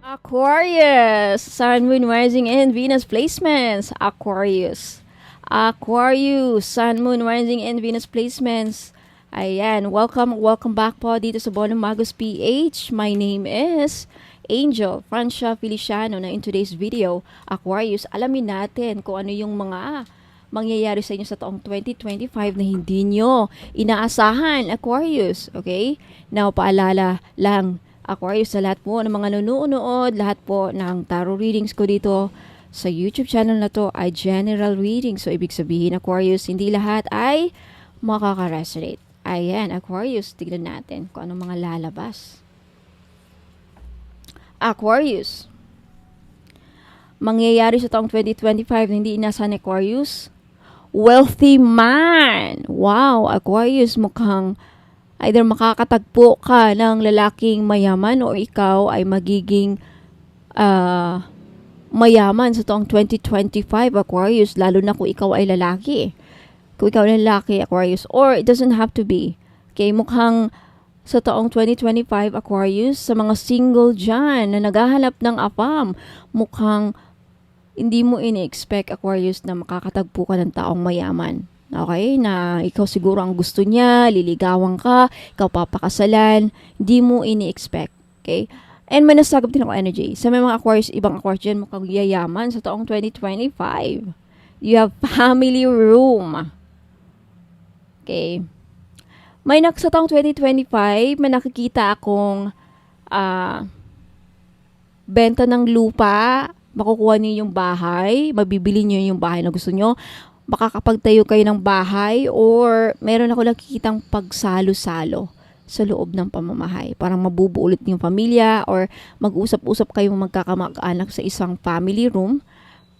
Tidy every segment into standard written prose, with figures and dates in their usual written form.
Aquarius, Sun, Moon, Rising, and Venus placements. Aquarius, Sun, Moon, Rising, and Venus placements. Ayan, welcome back po dito sa Bonum Magos PH. My name is Angel Francia Feliciano na in today's video, Aquarius, alamin natin kung ano yung mga mangyayari sa inyo sa taong 2025 na hindi nyo inaasahan, Aquarius. Okay? Now, paalala lang, Aquarius, sa lahat po ng mga nanonood, lahat po ng tarot readings ko dito sa YouTube channel na to ay general reading. So, ibig sabihin, Aquarius, hindi lahat ay makaka-resonate. Ayan, Aquarius, tignan natin kung anong mga lalabas. Aquarius, mangyayari sa taong 2025 na hindi inasahan, Aquarius. Wealthy man! Wow, Aquarius, mukhang either makakatagpo ka ng lalaking mayaman o ikaw ay magiging mayaman sa taong 2025, Aquarius, lalo na kung ikaw ay lalaki. Kung ikaw ay lalaki, Aquarius, or it doesn't have to be. Okay, mukhang sa taong 2025, Aquarius, sa mga single dyan na naghahanap ng afam, mukhang hindi mo ini-expect, Aquarius, na makakatagpo ka ng taong mayaman. Okay? Na ikaw siguro ang gusto niya, liligawan ka, ikaw papakasalan, hindi mo ini-expect. Okay? And may nasagap din ako energy. Sa may mga Aquarius, ibang Aquarius dyan, mukhang yayaman sa taong 2025. You have family room. Okay? May sa taong 2025, may nakikita akong benta ng lupa, makukuha niyo yung bahay, mabibili niyo yung bahay na gusto niyo, makakapagtayo kayo ng bahay, or meron ako nakikitang pagsalo-salo sa loob ng pamamahay. Parang mabubuo ulit yung pamilya, or mag-usap-usap kayong magkakamag-anak sa isang family room.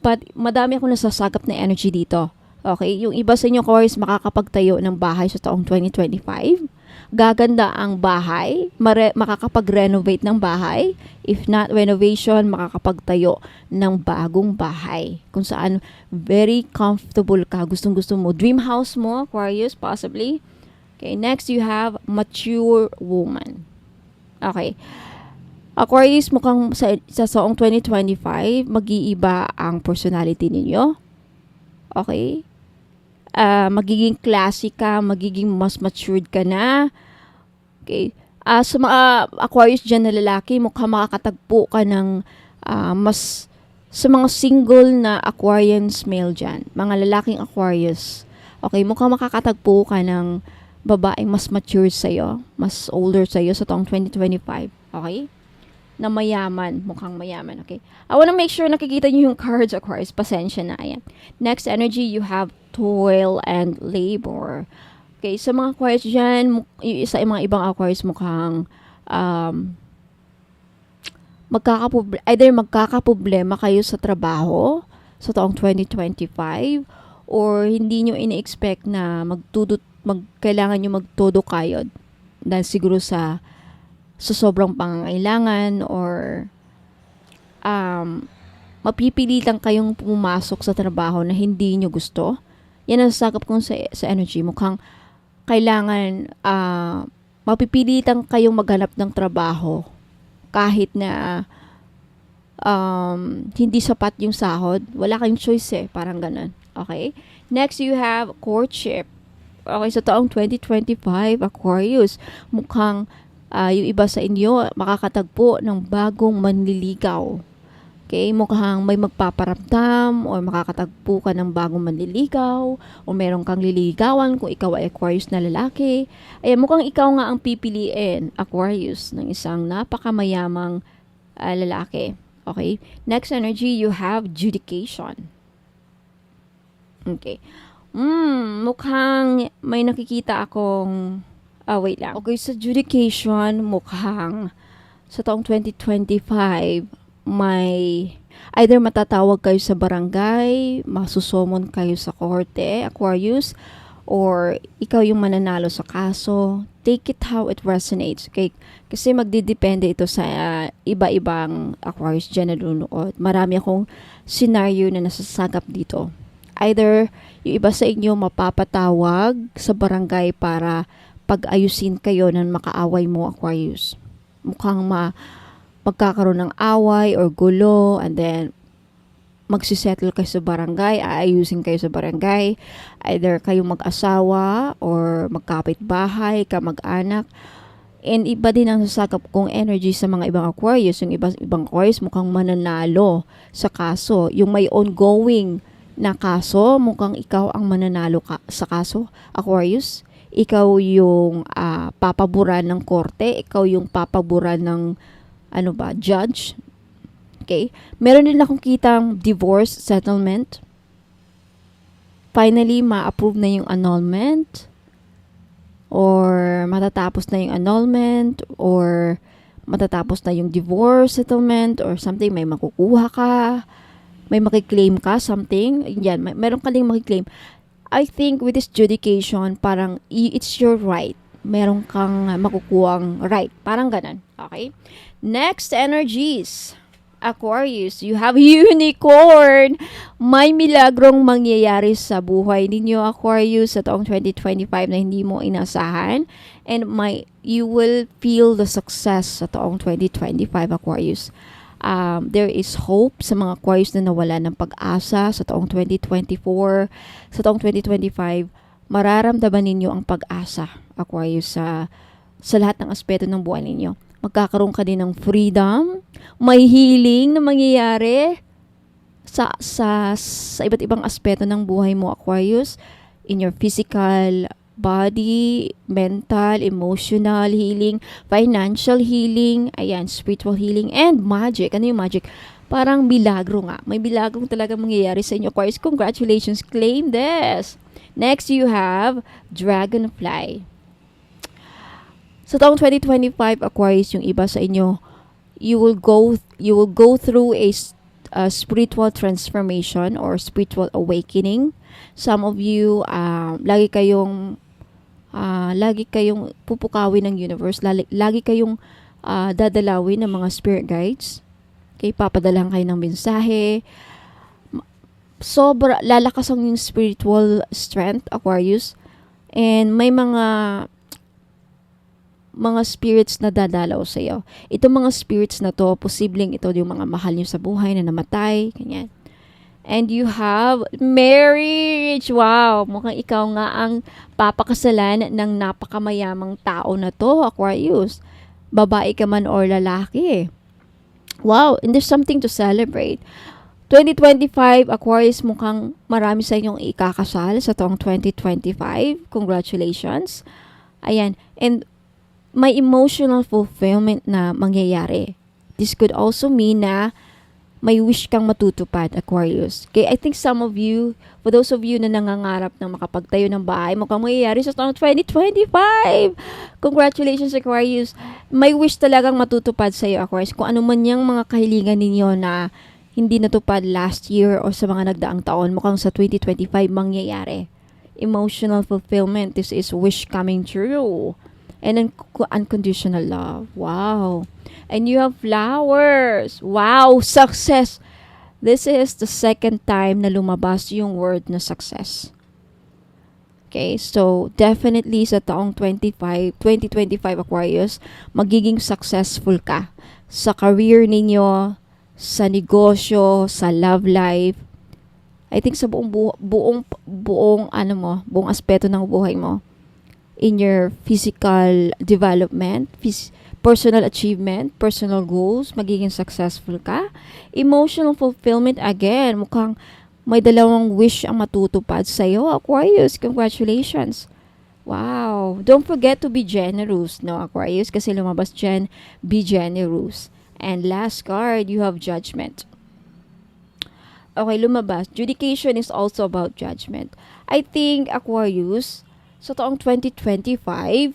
But madami akong nasasagap na energy dito. Okay? Yung iba sa inyo, Aquarius, makakapagtayo ng bahay sa taong 2025. Gaganda ang bahay, makakapag-renovate ng bahay. If not renovation, makakapagtayo ng bagong bahay. Kung saan very comfortable ka, gustong-gusto mo. Dream house mo, Aquarius, possibly. Okay, next you have mature woman. Okay. Aquarius, mukhang sa taong 2025, mag-iiba ang personality ninyo. Okay? Magiging classy ka, magiging mas matured ka na. Okay. Sa mga Aquarius dyan na lalaki, mukhang makakatagpo ka ng mas sa mga single na Aquarians male dyan. Mga lalaking Aquarius. Okay, mukhang makakatagpo ka ng babaeng mas mature sa'yo, mas older sa'yo sa taong 2025. Okay? Na mayaman, mukhang mayaman, okay? I wanna make sure nakikita niyo yung cards, Aquarius. Pasensya na, ayan. Next energy, you have toil and labor. Okay, sa mga Aquarius dyan, sa mga ibang Aquarius mukhang either magkakaproblema kayo sa trabaho sa taong 2025, or hindi nyo ini-expect na kailangan nyo magtodo kayo dahil siguro sa sobrang pangangailangan, or mapipilitan kayong pumasok sa trabaho na hindi nyo gusto. Yan ang nasasagap kong sa energy. Mukhang kailangan mapipilitan kayong maghanap ng trabaho kahit na hindi sapat yung sahod. Wala kayong choice eh. Parang ganun. Okay? Next, you have courtship. Okay, sa taong 2025, Aquarius, mukhang yung iba sa inyo makakatagpo ng bagong manliligaw. Okay, mukhang may magpaparamdam or makakatagpo ka ng bagong manliligaw, o meron kang liligawan kung ikaw ay Aquarius na lalaki. Ayan, mukhang ikaw nga ang pipiliin, Aquarius, ng isang napakamayamang lalaki. Okay, next energy, you have judication. Okay. Mukhang may nakikita akong wait lang. Okay, sa judication, mukhang sa taong 2025, may either matatawag kayo sa barangay, masusumon kayo sa korte, Aquarius, or ikaw yung mananalo sa kaso. Take it how it resonates. Okay? Kasi magdidepende ito sa iba-ibang Aquarius dyan na nunood. Marami akong scenario na nasasagap dito. Either yung iba sa inyo mapapatawag sa barangay para pag-ayusin kayo ng makaaway mo, Aquarius. Mukhang magkakaroon ng away or gulo, and then magsisettle kayo sa barangay, aayusin kayo sa barangay, either kayo mag-asawa or magkapit-bahay, kamag-anak. And iba din ang sasakap kong energy sa mga ibang Aquarius. Yung ibang Aquarius mukhang mananalo sa kaso. Yung may ongoing na kaso, mukhang ikaw ang mananalo sa kaso, Aquarius. Ikaw yung papaburan ng korte, ikaw yung papaburan ng judge. Okay? Meron din akong kitang divorce settlement. Finally, ma-approve na yung annulment, or matatapos na yung annulment, or matatapos na yung divorce settlement, or something, may makukuha ka, may makiklaim ka, something. Yan, meron ka ding makiklaim. I think with this judication, parang it's your right. Meron kang makukuhang right. Parang ganun. Okay? Next energies. Aquarius, you have unicorn. May milagrong mangyayari sa buhay ninyo, Aquarius, sa taong 2025 na hindi mo inasahan. And you will feel the success sa taong 2025, Aquarius. There is hope sa mga Aquarius na nawala ng pag-asa sa taong 2024. Sa taong 2025, mararamdaman ninyo ang pag-asa, Aquarius, sa lahat ng aspeto ng buhay ninyo. Magkakaroon ka din ng freedom, may healing na mangyayari sa iba't ibang aspeto ng buhay mo, Aquarius, in your physical body, mental, emotional healing, financial healing, ayan, spiritual healing, and magic. Ano yung magic? Parang milagro nga. May milagrong talaga mangyayari sa inyo, Aquarius. Congratulations, claim this. Next, you have Dragonfly. Sa taong 2025, Aquarius, yung iba sa inyo, you will go through a spiritual transformation or spiritual awakening. Some of you, lagi kayong pupukawin ng universe, lagi kayong dadalawin ng mga spirit guides. Okay, papadalahan kayo ng mensahe. Sobra lalakas ang yung spiritual strength, Aquarius. And may mga spirits na dadalaw sa iyo. Itong mga spirits na to, posibleng ito yung mga mahal nyo sa buhay na namatay, ganyan. And you have marriage. Wow, mukhang ikaw nga ang papakasalan ng napakamayamang tao na to, Aquarius. Babae ka man or lalaki. Wow, and there's something to celebrate. 2025, Aquarius, mukhang marami sa inyong ikakasal sa taong 2025. Congratulations. Ayan, and may emotional fulfillment na mangyayari. This could also mean na may wish kang matutupad, Aquarius. Okay, I think some of you, for those of you na nangangarap ng makapagtayo ng bahay, mukhang mangyayari sa taong 2025. Congratulations, Aquarius. May wish talagang matutupad sa iyo, Aquarius. Kung ano man yung mga kahilingan ninyo na hindi natupad last year o sa mga nagdaang taon, mukhang sa 2025 mangyayari. Emotional fulfillment. This is wish coming true. And unconditional love. Wow. And you have flowers. Wow, success. This is the second time na lumabas yung word na success. Okay, so definitely sa taong 2025 Aquarius, magiging successful ka sa career ninyo, sa negosyo, sa love life. I think sa buong aspeto ng buhay mo. In your physical development, personal achievement, personal goals, magiging successful ka. Emotional fulfillment, again, mukhang may dalawang wish ang matutupad sa'yo, Aquarius. Congratulations. Wow. Don't forget to be generous, no, Aquarius? Kasi lumabas dyan, be generous. And last card, you have Judgment. Okay, lumabas. Judication is also about judgment. I think, Aquarius, sa taong 2025,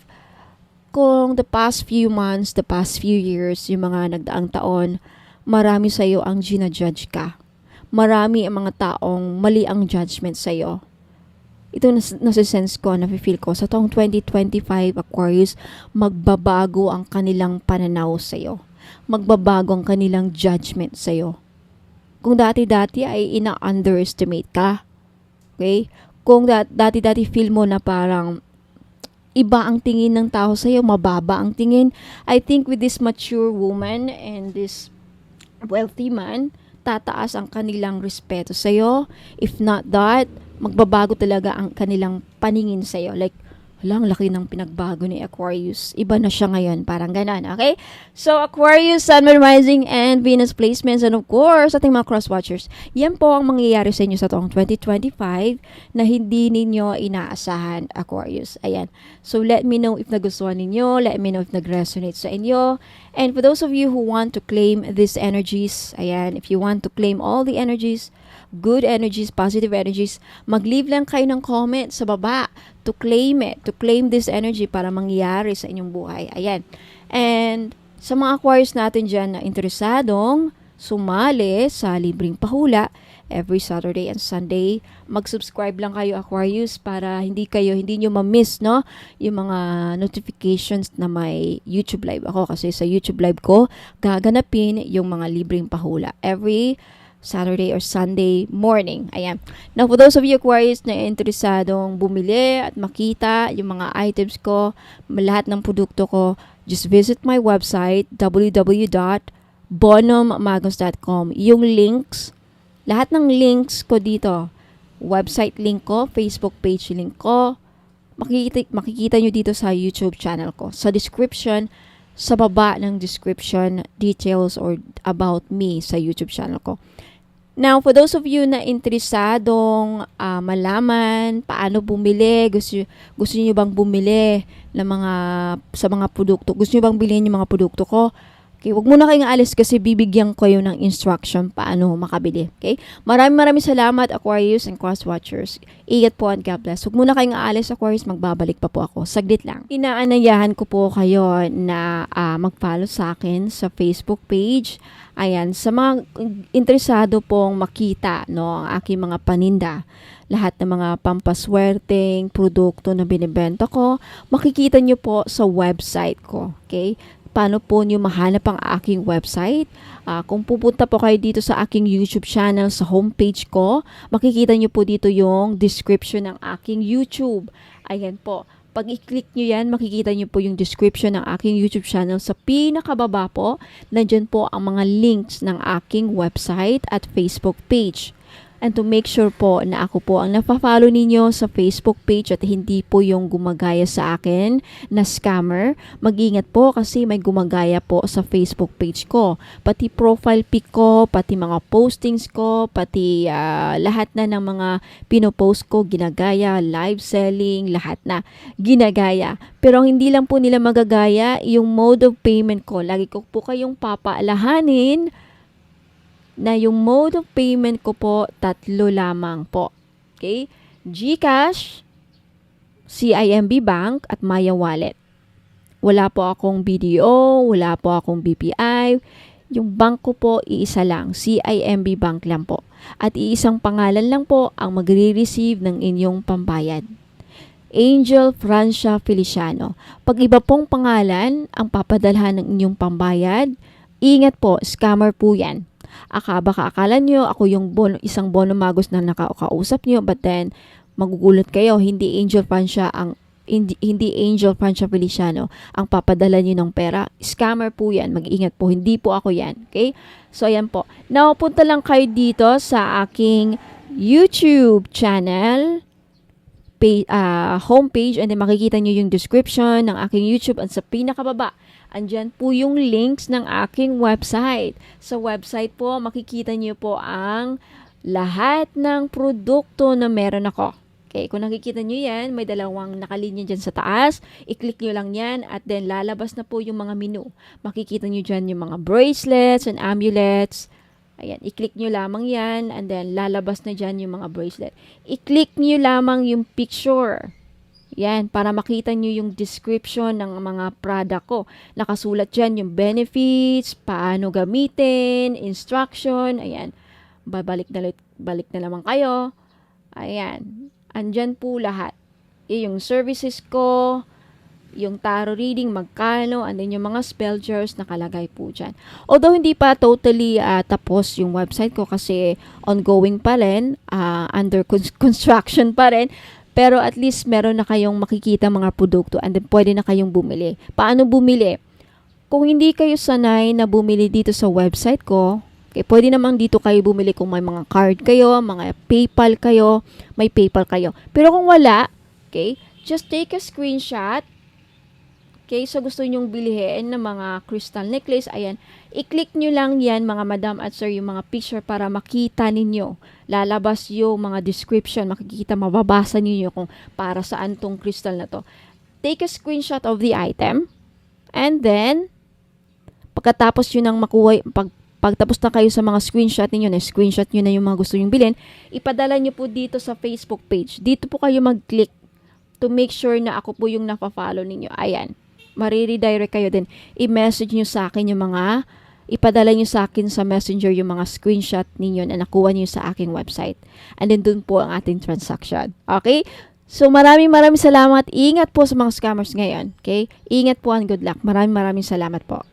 kung the past few months, the past few years, yung mga nagdaang taon, marami sa'yo ang ginajudge ka. Marami ang mga taong mali ang judgment sa'yo. Ito nasa-sense ko, nafe-feel ko, sa taong 2025, Aquarius, magbabago ang kanilang pananaw sa'yo. Magbabago ang kanilang judgment sa'yo. Kung dati-dati ay ina-underestimate ka, okay? Kung dati-dati feel mo na parang iba ang tingin ng tao sa'yo, mababa ang tingin. I think with this mature woman and this wealthy man, tataas ang kanilang respeto sa'yo. If not that, magbabago talaga ang kanilang paningin sa'yo. Like, ang laki ng pinagbago ni Aquarius. Iba na siya ngayon. Parang ganon. Okay? So, Aquarius, Sun, Moon, Rising, and Venus placements. And of course, ating mga cross-watchers. Yan po ang mangyayari sa inyo sa taong 2025 na hindi ninyo inaasahan, Aquarius. Ayan. So, let me know if nagustuhan ninyo. Let me know if nag-resonate sa inyo. And for those of you who want to claim these energies, ayan, if you want to claim all the energies, good energies, positive energies, mag-leave lang kayo ng comment sa baba to claim it, to claim this energy para mangyari sa inyong buhay. Ayan. And sa mga Aquarius natin dyan na interesadong sumali sa libreng pahula every Saturday and Sunday, mag-subscribe lang kayo, Aquarius, para hindi nyo ma-miss, no, yung mga notifications na may YouTube live ako. Kasi sa YouTube live ko, gaganapin yung mga libreng pahula every Saturday or Sunday morning. Ayan. Now, for those of you Aquarius na interesadong bumili at makita yung mga items ko, lahat ng produkto ko, just visit my website, www.bonommagos.com. Yung links, lahat ng links ko dito, website link ko, Facebook page link ko, makikita nyo dito sa YouTube channel ko. Sa description, sa baba ng description, details or about me sa YouTube channel ko. Now, for those of you na interesadong malaman paano bumili, gusto niyo bang bumili ng sa mga produkto, gusto niyo bang bilhin yung mga produkto ko, okay, wag muna kayong aalis kasi bibigyan ko kayo ng instruction paano makabili. Okay? Maraming salamat, Aquarius and Cross Watchers. Ingat po and God bless. Wag muna kayong aalis, Aquarius, magbabalik pa po ako. Saglit lang. Inaanayahan ko po kayo na mag-follow sa akin sa Facebook page. Ayan, sa mga interesado pong makita, no, ang aking mga paninda, lahat ng mga pampaswerteng produkto na binibenta ko, makikita nyo po sa website ko. Okay? Paano po nyo mahanap ang aking website? Kung pupunta po kayo dito sa aking YouTube channel, sa homepage ko, makikita nyo po dito yung description ng aking YouTube. Ayan po. Pag i-click nyo yan, makikita nyo po yung description ng aking YouTube channel. Sa pinakababa po, nandyan po ang mga links ng aking website at Facebook page. And to make sure po na ako po ang nafa-follow ninyo sa Facebook page at hindi po yung gumagaya sa akin na scammer, mag-ingat po kasi may gumagaya po sa Facebook page ko. Pati profile pic ko, pati mga postings ko, pati lahat na ng mga pinopost ko, ginagaya, live selling, lahat na ginagaya. Pero hindi lang po nila magagaya yung mode of payment ko. Lagi ko po kayong papaalahanin na yung mode of payment ko po, 3 lamang po. Okay? GCash, CIMB Bank, at Maya Wallet. Wala po akong BDO, wala po akong BPI. Yung bank ko po, iisa lang. CIMB Bank lang po. At iisang pangalan lang po ang magre-receive ng inyong pambayad. Angel Francia Feliciano. Pag iba pong pangalan ang papadalhan ng inyong pambayad, ingat po, scammer po yan. Baka akala nyo ako yung isang Bono Magos na nakakausap nyo, but then magugulat kayo, hindi Angel Francia Feliciano ang papadala nyo ng pera. Scammer po yan, mag-ingat po, hindi po ako yan. Okay? So ayan po, now punta lang kayo dito sa aking YouTube channel homepage, and then makikita nyo yung description ng aking YouTube, at sa pinakababa andyan po yung links ng aking website. Sa website po, makikita nyo po ang lahat ng produkto na meron ako. Okay, kung nakikita nyo yan, may dalawang nakalinya dyan sa taas. I-click nyo lang yan at then lalabas na po yung mga menu. Makikita nyo dyan yung mga bracelets and amulets. Ayan, i-click nyo lamang yan and then lalabas na dyan yung mga bracelet. I-click nyo lamang yung picture. Yan, para makita nyo yung description ng mga product ko. Nakasulat dyan yung benefits, paano gamitin, instruction, ayan. Balik na naman kayo. Ayan, andyan po lahat. Yung services ko, yung tarot reading, magkano, and then yung mga spell jars nakalagay po dyan. Although hindi pa totally tapos yung website ko kasi ongoing pa rin, under construction pa rin, Pero at least meron na kayong makikita mga produkto and then pwede na kayong bumili. Paano bumili? Kung hindi kayo sanay na bumili dito sa website ko, okay, pwede naman dito kayo bumili kung may mga card kayo, mga PayPal kayo, may PayPal kayo. Pero kung wala, okay, just take a screenshot. Okay, so gusto nyong bilhin ng mga crystal necklace, ayan, i-click nyo lang yan mga madam at sir, yung mga picture para makita ninyo. Lalabas yung mga description, makikita, mababasa ninyo kung para saan tong crystal na to. Take a screenshot of the item, and then, pagkatapos yun ang makuha, pagtapos na kayo sa mga screenshot ninyo, na-screenshot nyo na yung mga gusto nyong bilhin, ipadala nyo po dito sa Facebook page. Dito po kayo mag-click to make sure na ako po yung nafa-follow ninyo. Ayan. Mariredirect kayo din. I-message nyo sa akin yung mga, ipadala nyo sa akin sa messenger yung mga screenshot ninyo na nakuha nyo sa aking website. And then dun po ang ating transaction. Okay? So maraming salamat. Ingat po sa mga scammers ngayon. Okay? Ingat po and good luck. Maraming salamat po.